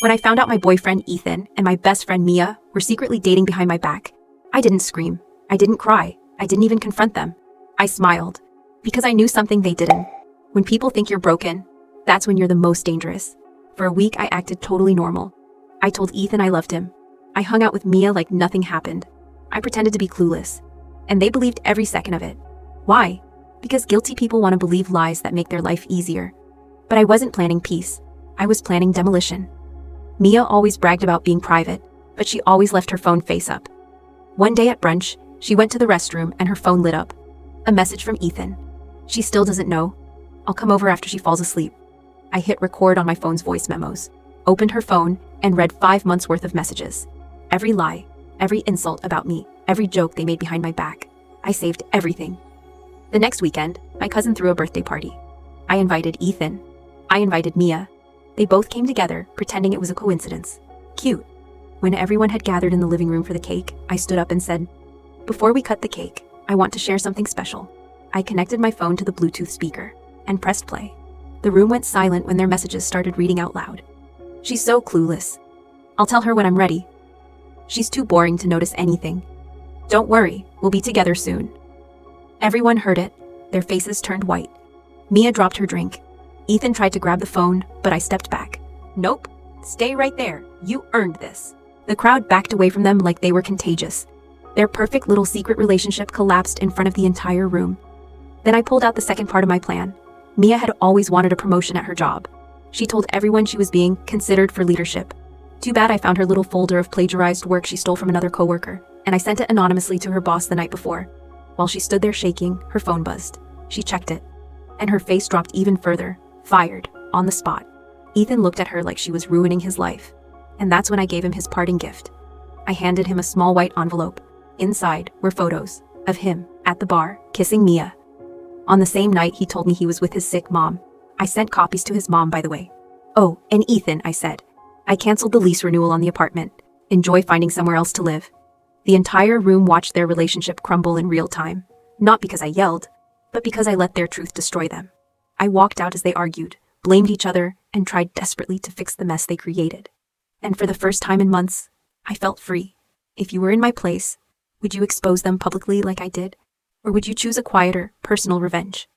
When I found out my boyfriend Ethan and my best friend Mia were secretly dating behind my back, I didn't scream. I didn't cry. I didn't even confront them. I smiled. Because I knew something they didn't. When people think you're broken, that's when you're the most dangerous. For a week, I acted totally normal. I told Ethan I loved him. I hung out with Mia like nothing happened. I pretended to be clueless. And they believed every second of it. Why? Because guilty people want to believe lies that make their life easier. But I wasn't planning peace. I was planning demolition. Mia always bragged about being private, but she always left her phone face up. One day at brunch, she went to the restroom and her phone lit up. A message from Ethan. She still doesn't know. I'll come over after she falls asleep. I hit record on my phone's voice memos, opened her phone, and read 5 months worth of messages. Every lie, every insult about me, every joke they made behind my back. I saved everything. The next weekend, my cousin threw a birthday party. I invited Ethan. I invited Mia. They both came together, pretending it was a coincidence. Cute. When everyone had gathered in the living room for the cake, I stood up and said, "Before we cut the cake, I want to share something special." I connected my phone to the Bluetooth speaker and pressed play. The room went silent when their messages started reading out loud. She's so clueless. I'll tell her when I'm ready. She's too boring to notice anything. Don't worry, we'll be together soon. Everyone heard it. Their faces turned white. Mia dropped her drink. Ethan tried to grab the phone, but I stepped back. Nope. Stay right there. You earned this. The crowd backed away from them like they were contagious. Their perfect little secret relationship collapsed in front of the entire room. Then I pulled out the second part of my plan. Mia had always wanted a promotion at her job. She told everyone she was being considered for leadership. Too bad I found her little folder of plagiarized work she stole from another coworker, and I sent it anonymously to her boss the night before. While she stood there shaking, her phone buzzed. She checked it, and her face dropped even further. Fired, on the spot. Ethan looked at her like she was ruining his life. And that's when I gave him his parting gift. I handed him a small white envelope. Inside were photos of him at the bar, kissing Mia. On the same night, he told me he was with his sick mom. I sent copies to his mom, by the way. Oh, and Ethan, I said. I canceled the lease renewal on the apartment. Enjoy finding somewhere else to live. The entire room watched their relationship crumble in real time. Not because I yelled, but because I let their truth destroy them. I walked out as they argued, blamed each other, and tried desperately to fix the mess they created. And for the first time in months, I felt free. If you were in my place, would you expose them publicly like I did? Or would you choose a quieter, personal revenge?